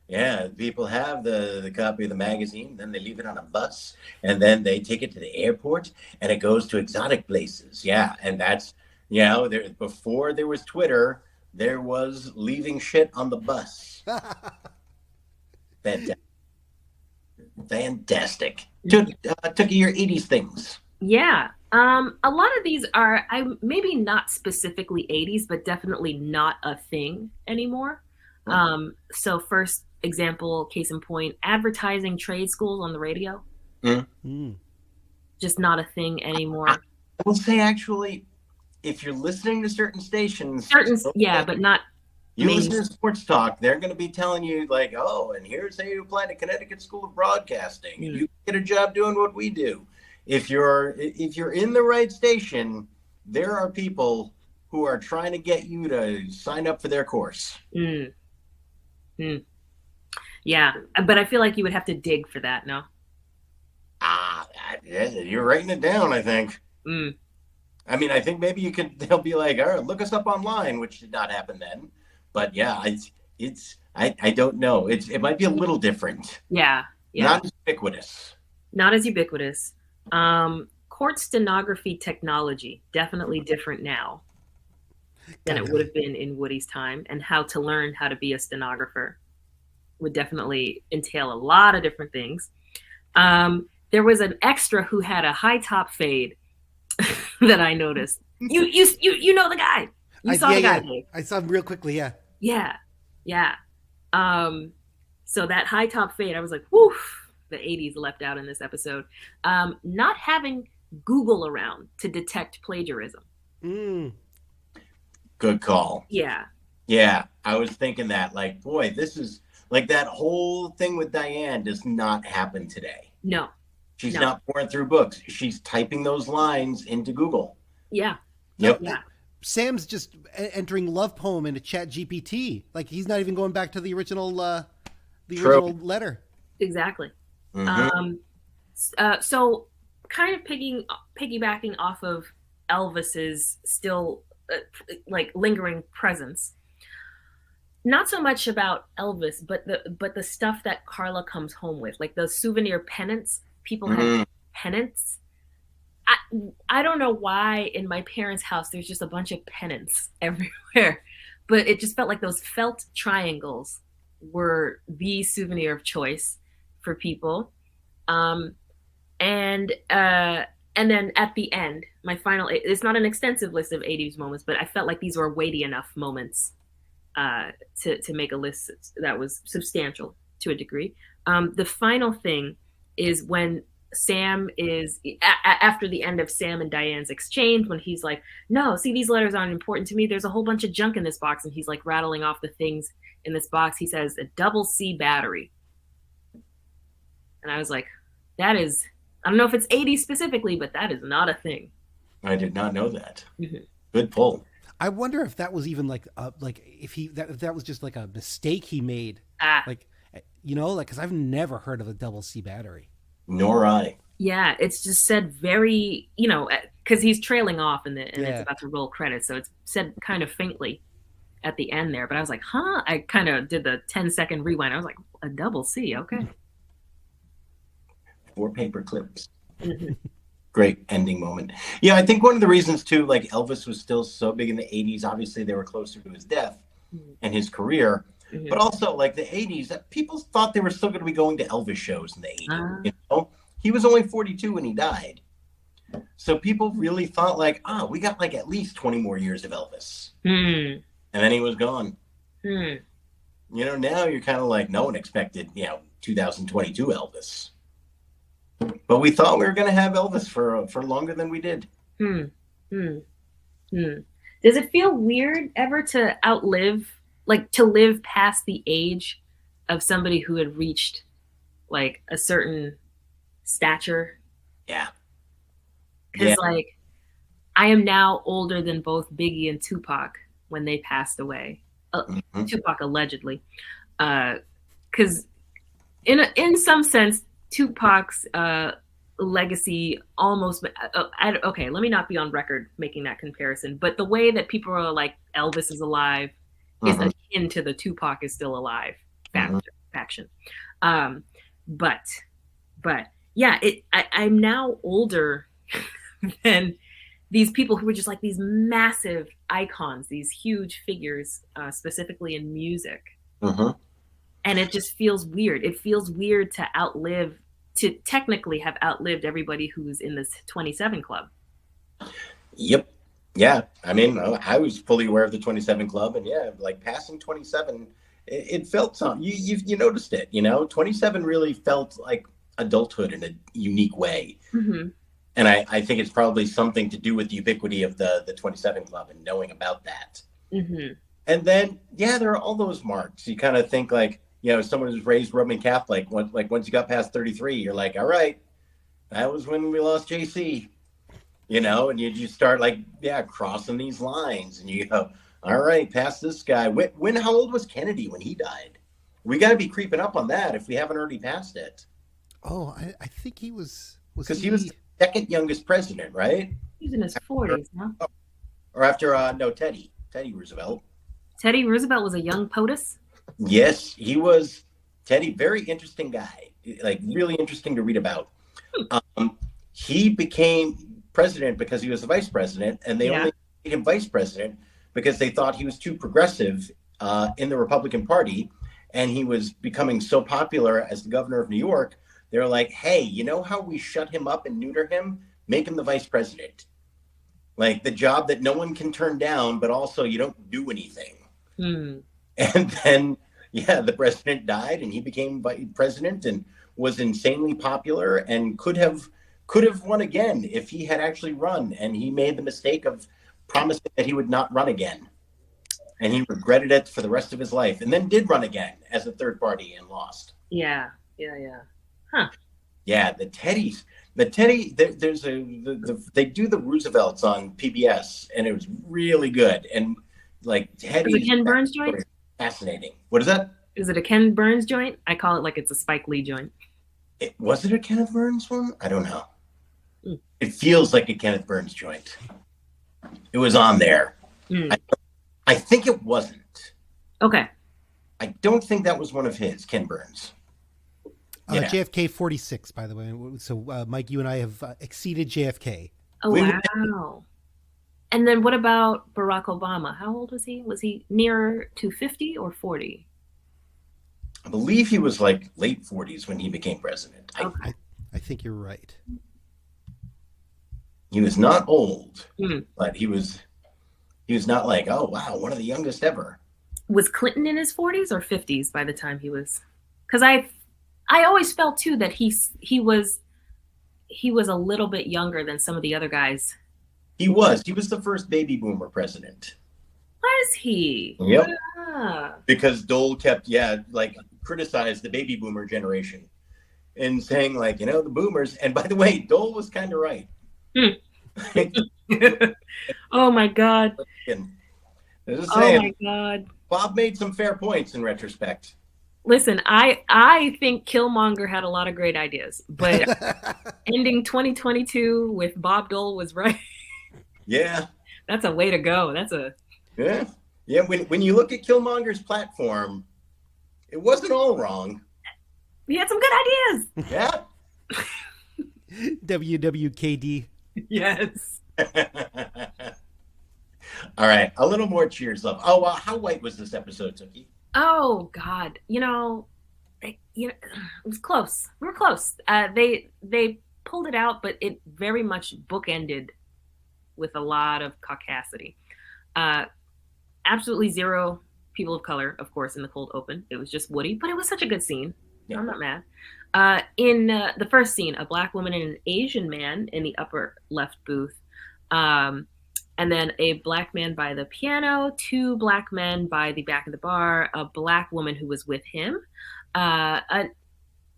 Yeah, people have the copy of the magazine, then they leave it on a bus, and then they take it to the airport, and it goes to exotic places. Yeah, and that's, before there was Twitter, there was leaving shit on the bus. Fantastic. Took your 80s things. Yeah. A lot of these are maybe not specifically 80s, but definitely not a thing anymore. So first example, case in point, advertising trade schools on the radio. Just not a thing anymore. I will say, actually, if you're listening to certain stations, but not. You listen to Sports Talk, they're going to be telling you like, oh, and here's how you apply to Connecticut School of Broadcasting. You get a job doing what we do. If you're in the right station, there are people who are trying to get you to sign up for their course. Yeah, but I feel like you would have to dig for that, no? You're writing it down, I think. I mean, I think maybe they'll be like, all right, look us up online, which did not happen then. But yeah, I don't know. It might be a little different. Yeah. Not as ubiquitous. Not as ubiquitous. Court stenography technology, definitely different now than it would have been in Woody's time. And how to learn how to be a stenographer would definitely entail a lot of different things. There was an extra who had a high top fade that I noticed. You know the guy. You saw the guy. Yeah. I saw him real quickly. Yeah. So that high top fade, I was like, whew, the 80s left out in this episode. Not having Google around to detect plagiarism. Good call. Yeah. I was thinking that, like, boy, this is like that whole thing with Diane does not happen today. No. She's not pouring through books. She's typing those lines into Google. Yeah. Yep. Yeah. Sam's just entering love poem into Chat GPT. Like, he's not even going back to the original original letter. Exactly. So kind of piggybacking off of Elvis's still like lingering presence. Not so much about Elvis, but the stuff that Carla comes home with, like the souvenir pennants. People had pennants. I don't know why in my parents' house there's just a bunch of pennants everywhere, but it just felt like those felt triangles were the souvenir of choice for people. Um, and then at the end, my final, it's not an extensive list of 80s moments, but I felt like these were weighty enough moments to make a list that was substantial to a degree. The final thing is when Sam is after the end of Sam and Diane's exchange, when he's like, no, see, these letters aren't important to me, there's a whole bunch of junk in this box, and he's like rattling off the things in this box. He says a double C battery, and I was like, that is, I don't know if it's 80 specifically, but that is not a thing. I did not know that. Good pull. I wonder if that was even like if that was just like a mistake he made, like, you know, like, because I've never heard of a double C battery. Nor I. Yeah, it's just said very, you know, because he's trailing off and it's about to roll credits, so it's said kind of faintly at the end there. But I was like, huh? I kind of did the 10-second rewind. I was like, a double C, okay. 4 paper clips. Great ending moment. Yeah, I think one of the reasons too, like Elvis was still so big in the 80s. Obviously, they were closer to his death and his career. But also, like the 80s, people thought they were still going to be going to Elvis shows in the 80s. You know? He was only 42 when he died. So people really thought like, we got like at least 20 more years of Elvis. And then he was gone. You know, now you're kind of like, no one expected, 2022 Elvis. But we thought we were going to have Elvis for longer than we did. Does it feel weird ever to outlive, like to live past the age of somebody who had reached like a certain stature? Yeah. Because like I am now older than both Biggie and Tupac when they passed away. Tupac allegedly. Because in some sense, Tupac's legacy almost okay, let me not be on record making that comparison, but the way that people are like Elvis is alive is akin to the Tupac is still alive faction. But yeah, I'm now older than these people who were just like these massive icons, these huge figures, specifically in music. And it just feels weird. It feels weird to technically have outlived everybody who's in this 27 Club. Yep. Yeah. I mean, I was fully aware of the 27 Club, and like passing 27, it felt something. You noticed it, 27 really felt like adulthood in a unique way. And I think it's probably something to do with the ubiquity of the 27 Club and knowing about that. And then, there are all those marks. You kind of think like, someone who's raised Roman Catholic, once you got past 33, you're like, all right, that was when we lost JC, and you start like, crossing these lines, and you go, all right, past this guy. How old was Kennedy when he died? We got to be creeping up on that if we haven't already passed it. Oh, I think he was because he was the second youngest president, right? He's in his 40s now. Or after, Teddy Roosevelt. Teddy Roosevelt was a young POTUS? Yes, he was. Teddy, very interesting guy, like really interesting to read about. He became president because he was the vice president, and they only made him vice president because they thought he was too progressive in the Republican Party, and he was becoming so popular as the governor of New York. They were like, hey, you know how we shut him up and neuter him? Make him the vice president. Like the job that no one can turn down, but also you don't do anything. And then, the president died, and he became vice president and was insanely popular and could have won again if he had actually run. And he made the mistake of promising that he would not run again. And he regretted it for the rest of his life, and then did run again as a third party and lost. Yeah. Huh. Yeah, the Teddy. They do the Roosevelts on PBS, and it was really good. And like Teddy. Is it Ken Burns joint? Fascinating. What is that? Is it a Ken Burns joint? I call it like it's a Spike Lee joint. Was it a Kenneth Burns one? I don't know. It feels like a Kenneth Burns joint. It was on there. Mm. I think it wasn't. Okay. I don't think that was one of his, Ken Burns. Yeah. JFK 46, by the way. So, Mike, you and I have exceeded JFK. Oh, wow. And then what about Barack Obama? How old was he? Was he near to 50 or 40? I believe he was like late 40s when he became president. Okay. I think you're right. He was not old, Mm. but he was not like, oh, wow, one of the youngest ever. Was Clinton in his 40s or 50s by the time he was? Because I always felt too that he was a little bit younger than some of the other guys. He was the first baby boomer president. Was he? Yep. Ah. Because Dole kept, criticized the baby boomer generation and saying like, the boomers. And by the way, Dole was kind of right. Oh my God. Just saying, oh my God. Bob made some fair points in retrospect. Listen, I think Killmonger had a lot of great ideas, but ending 2022 with Bob Dole was right. Yeah. That's a way to go. Yeah. When you look at Killmonger's platform, it wasn't all wrong. He had some good ideas. Yeah. WWKD. Yes. All right. A little more cheers up. Oh, how white was this episode, Tookie? Oh God. It was close. We were close. They pulled it out, but it very much bookended with a lot of caucasity. Absolutely zero people of color, of course, in the cold open. It was just Woody, but it was such a good scene. Yeah. I'm not mad. In the first scene, a black woman and an Asian man in the upper left booth. And then a black man by the piano, two black men by the back of the bar, a black woman who was with him. I'm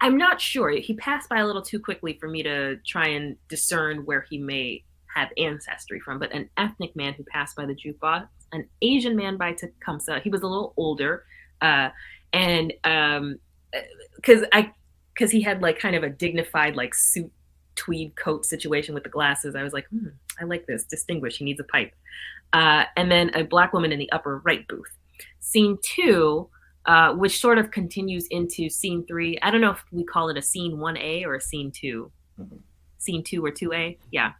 not sure. He passed by a little too quickly for me to try and discern where he may have ancestry from, but an ethnic man who passed by the jukebox, an Asian man by Tecumseh. He was a little older. And because he had like kind of a dignified like suit tweed coat situation with the glasses, I was like, I like this. Distinguished. He needs a pipe. And then a black woman in the upper right booth. Scene 2, which sort of continues into scene 3. I don't know if we call it a scene 1A or a scene 2. Mm-hmm. Scene 2 or 2A. Yeah.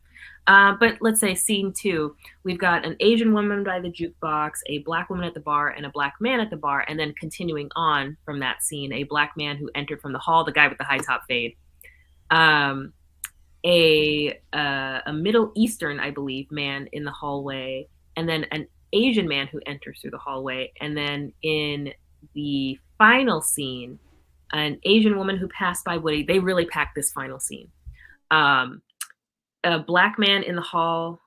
But let's say scene 2, we've got an Asian woman by the jukebox, a black woman at the bar, and a black man at the bar. And then continuing on from that scene, a black man who entered from the hall, the guy with the high top fade. A Middle Eastern, I believe, man in the hallway, and then an Asian man who enters through the hallway. And then in the final scene, an Asian woman who passed by Woody. They really packed this final scene. A black man in the hall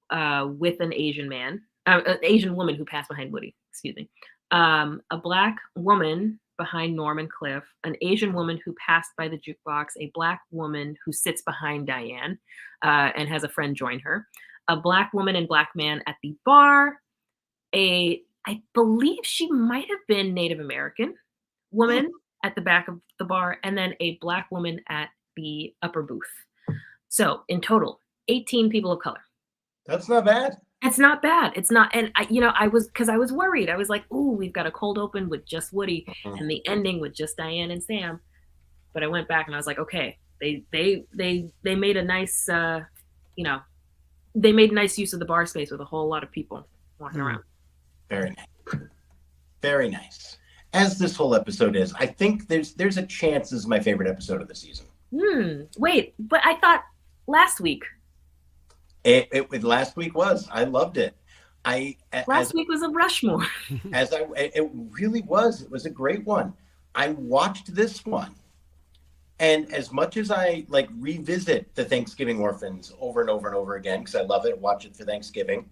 with an Asian man, an Asian woman who passed behind Woody, excuse me. A black woman behind Norman Cliff, an Asian woman who passed by the jukebox, a black woman who sits behind Diane and has a friend join her, a black woman and black man at the bar, I believe she might have been Native American woman at the back of the bar, and then a black woman at the upper booth. So in total, 18 people of color. That's not bad. It's not bad. It's not. And I was worried. I was like, ooh, we've got a cold open with just Woody and the ending with just Diane and Sam. But I went back and I was like, okay, they made a nice, they made nice use of the bar space with a whole lot of people walking around. Very nice. Very nice. As this whole episode is, I think there's a chance this is my favorite episode of the season. Wait, but I thought last week. It last week was. I loved it. Last week was a Rushmore. It really was. It was a great one. I watched this one, and as much as I like revisit the Thanksgiving Orphans over and over and over again because I love it, watch it for Thanksgiving,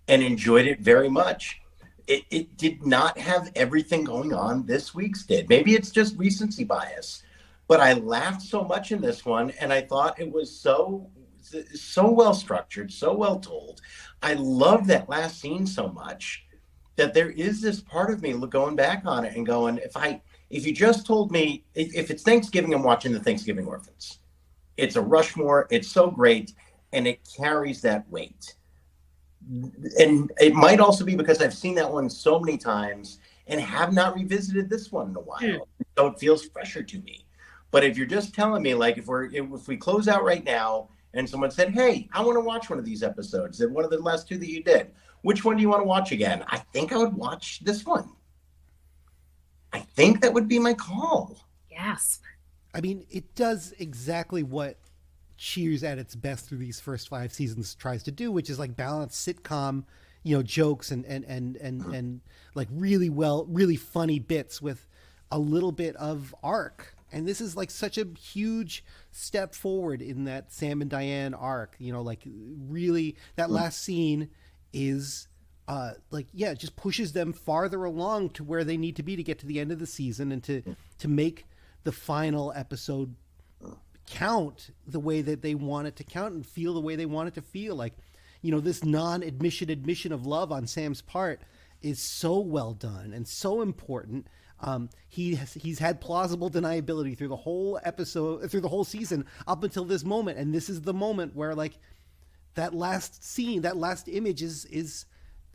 and enjoyed it very much. It did not have everything going on this week's did. Maybe it's just recency bias, but I laughed so much in this one, and I thought it was so well structured, so well told. I love that last scene so much that there is this part of me going back on it and going, if you just told me, if it's Thanksgiving, I'm watching the Thanksgiving Orphans. It's a Rushmore. It's so great, and it carries that weight. And it might also be because I've seen that one so many times and have not revisited this one in a while, so it feels fresher to me. But if you're just telling me, like, if we close out right now and someone said, "Hey, I want to watch one of these episodes, and one of the last two that you did, which one do you want to watch again?" I think I would watch this one. I think that would be my call. Gasp. I mean, it does exactly what Cheers at its best through these first 5 seasons tries to do, which is like balance sitcom, jokes and like really funny bits with a little bit of arc. And this is like such a huge step forward in that Sam and Diane arc. Like really that last scene is it just pushes them farther along to where they need to be to get to the end of the season and to make the final episode count the way that they want it to count and feel the way they want it to feel. Like, this admission of love on Sam's part is so well done and so important. He's had plausible deniability through the whole episode, through the whole season up until this moment. And this is the moment where like that last scene, that last image is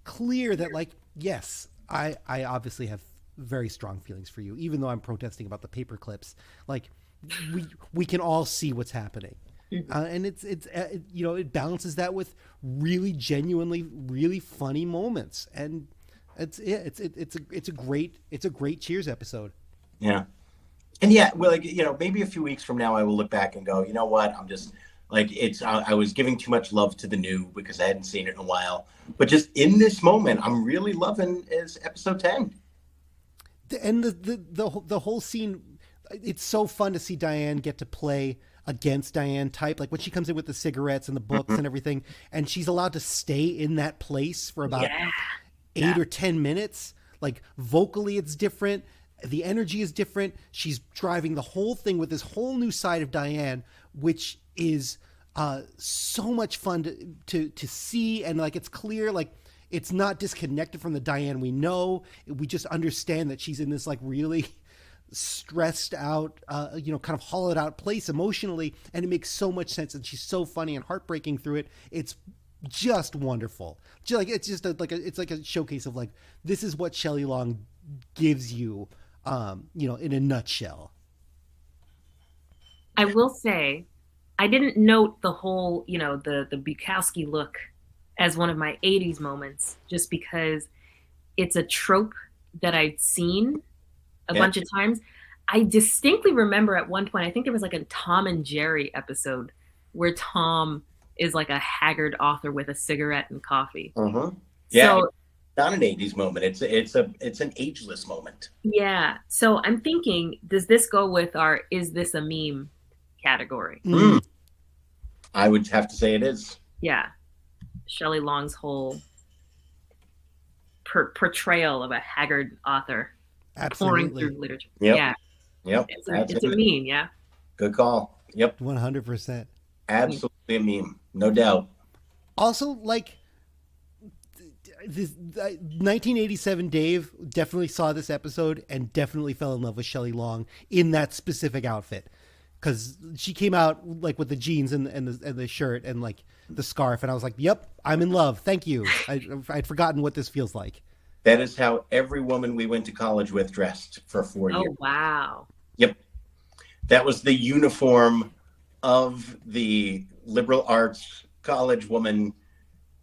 clear that like, yes, I obviously have very strong feelings for you, even though I'm protesting about the paper clips. Like we can all see what's happening. And it balances that with really genuinely, really funny moments. And it's a great Cheers episode. Yeah. And yeah, well, like, maybe a few weeks from now, I will look back and go, you know what? I'm just like, I was giving too much love to the new because I hadn't seen it in a while. But just in this moment, I'm really loving is episode 10. And the whole scene, it's so fun to see Diane get to play against Diane type, like when she comes in with the cigarettes and the books and everything, and she's allowed to stay in that place for about 8 or 10 minutes. Like vocally it's different, the energy is different. She's driving the whole thing with this whole new side of Diane, which is so much fun to see. And like it's clear, like it's not disconnected from the Diane we know. We just understand that she's in this like really stressed out, kind of hollowed out place emotionally, and it makes so much sense. And she's so funny and heartbreaking through it. It's just wonderful. It's just it's like a showcase of like, this is what Shelley Long gives you, in a nutshell. I will say, I didn't note the whole, the Bukowski look as one of my 80s moments, just because it's a trope that I'd seen a bunch of times. I distinctly remember at one point, I think there was like a Tom and Jerry episode where Tom is like a haggard author with a cigarette and coffee. Yeah, so, it's not an 80s moment. It's an ageless moment. Yeah. So I'm thinking, does this go with our "is this a meme" category? I would have to say it is. Yeah. Shelley Long's whole portrayal of a haggard author pouring through literature. Yep. Yeah. It's a meme, yeah. Good call. Yep. 100%. Absolutely a meme. No doubt. Also, like, this 1987 Dave definitely saw this episode and definitely fell in love with Shelley Long in that specific outfit. Because she came out like with the jeans and the shirt and like the scarf, and I was like, "Yep, I'm in love. Thank you." I'd forgotten what this feels like. That is how every woman we went to college with dressed for 4 years. Oh wow! Yep, that was the uniform of the liberal arts college woman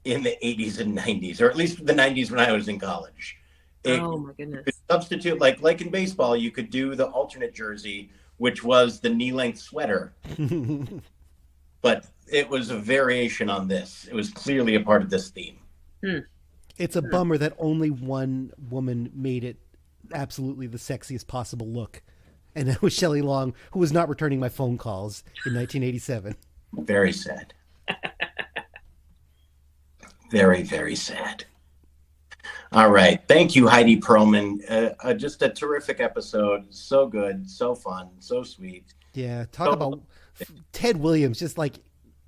in the 80s and 90s, or at least the 90s when I was in college. Oh my goodness! Substitute like in baseball, you could do the alternate jersey, which was the knee-length sweater. But it was a variation on this. It was clearly a part of this theme. It's a bummer that only one woman made it absolutely the sexiest possible look. And that was Shelley Long, who was not returning my phone calls in 1987. Very sad. Very, very sad. All right. Thank you, Heidi Perlman. Just a terrific episode. So good, so fun, so sweet. Yeah. Talk about Ted Williams just like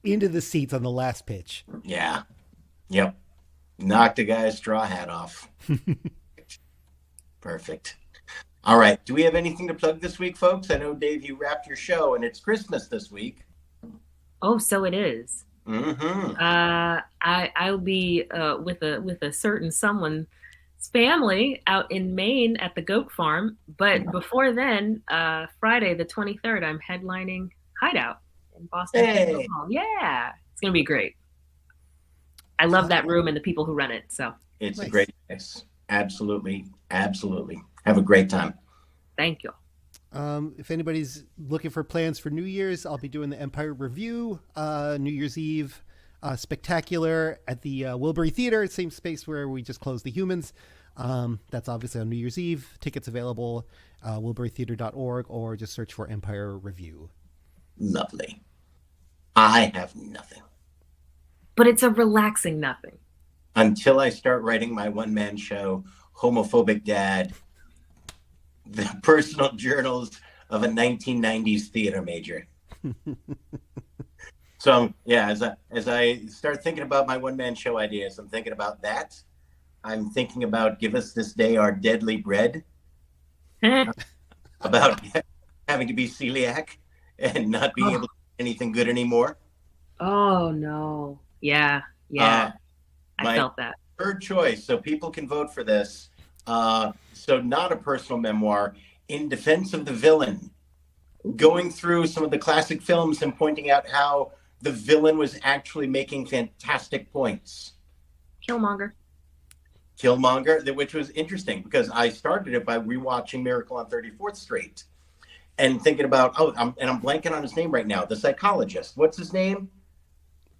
into the seats on the last pitch. Yeah. Yep. Knocked a guy's straw hat off. Perfect. All right. Do we have anything to plug this week, folks? I know, Dave, you wrapped your show and it's Christmas this week. Oh, so it is. Mm-hmm. I'll be with a certain someone's family out in Maine at the goat farm. But before then, Friday the 23rd, I'm headlining Hideout in Boston Casino Hey, Hall. Yeah, it's gonna be great. I love that room and the people who run it. So it's a Nice. great place. Absolutely. Absolutely. Have a great time. thank you. If anybody's looking for plans for New Year's, I'll be doing the Empire Review New Year's Eve spectacular at the Wilbury Theater, same space where we just closed the Humans. That's obviously on New Year's Eve. Tickets available, wilburytheater.org, or just search for Empire Review. Lovely. I have nothing But it's a relaxing nothing. until I start writing my one-man show, Homophobic Dad, the personal journals of a 1990s theater major. So yeah, as I start thinking about my one-man show ideas, I'm thinking about that. I'm thinking about Give Us This Day Our Deadly Bread, about having to be celiac and not being able to eat anything good anymore. Oh no. Yeah. Yeah. I my felt that. third choice, so people can vote for this. So not a personal memoir, In Defense of the Villain, going through some of the classic films and pointing out how the villain was actually making fantastic points. Killmonger. Killmonger, which was interesting because I started it by rewatching Miracle on 34th Street and thinking about, I'm blanking on his name right now, the psychologist. What's his name?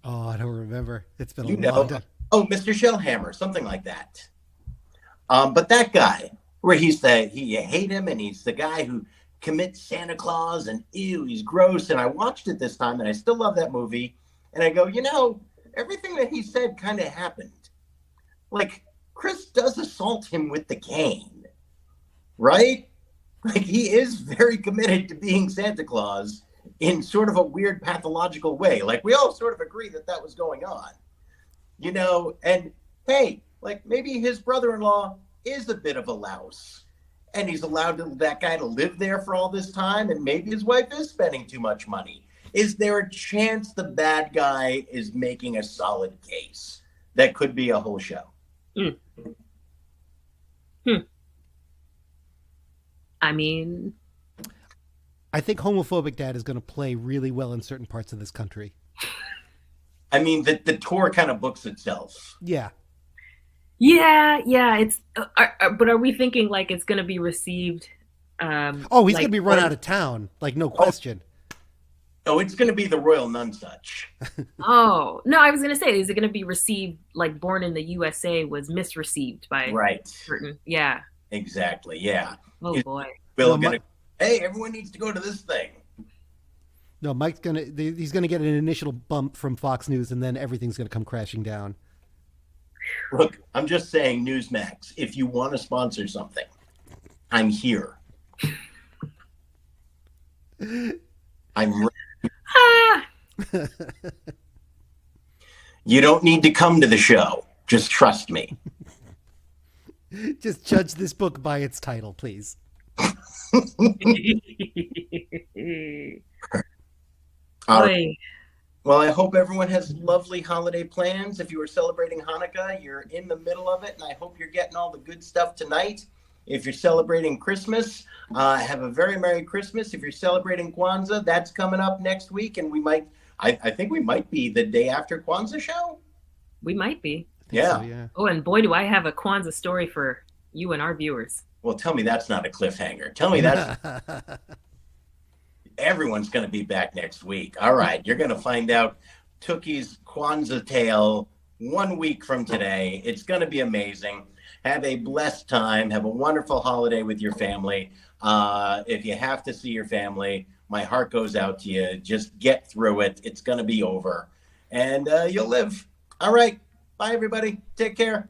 Oh, I don't remember. It's been You a know. long time. Oh, Mr. Shellhammer, something like that. But that guy, where you hate him, and he's the guy who commits Santa Claus, and ew, he's gross. And I watched it this time, and I still love that movie. And I go, everything that he said kind of happened. Like, Chris does assault him with the cane, right? Like, he is very committed to being Santa Claus in sort of a weird pathological way. Like, we all sort of agree that was going on. And hey, like maybe his brother-in-law is a bit of a louse and he's allowed that guy to live there for all this time, and maybe his wife is spending too much money. Is there a chance the bad guy is making a solid case? That could be a whole show. I mean, I think Homophobic Dad is going to play really well in certain parts of this country. I mean, the tour kind of books itself. Yeah. yeah. It's. But are we thinking like it's going to be received? He's like, going to be run out of town, like no question. Oh, it's going to be the Royal Nunsuch. Oh no, I was going to say, is it going to be received like Born in the USA was misreceived by Right. certain? Yeah. Exactly. Yeah. Oh boy. Bill gonna, hey, everyone needs to go to this thing. No, Mike's he's gonna get an initial bump from Fox News, and then everything's gonna come crashing down. Look, I'm just saying, Newsmax, if you want to sponsor something, I'm here. I'm ready. Ah! You don't need to come to the show. Just trust me. Just judge this book by its title, please. All right. Well, I hope everyone has lovely holiday plans. If you are celebrating Hanukkah, you're in the middle of it, and I hope you're getting all the good stuff tonight. If you're celebrating Christmas, have a very Merry Christmas. If you're celebrating Kwanzaa, that's coming up next week, and I think we might be the day after Kwanzaa show. We might be. Yeah. So, yeah. Oh, and boy, do I have a Kwanzaa story for you and our viewers. Well, tell me that's not a cliffhanger. Tell me that's... Everyone's going to be back next week. All right. You're going to find out Tookie's Kwanzaa tale 1 week from today. It's going to be amazing. Have a blessed time. Have a wonderful holiday with your family. If you have to see your family, my heart goes out to you. Just get through it. It's going to be over. And you'll live. All right. Bye, everybody. Take care.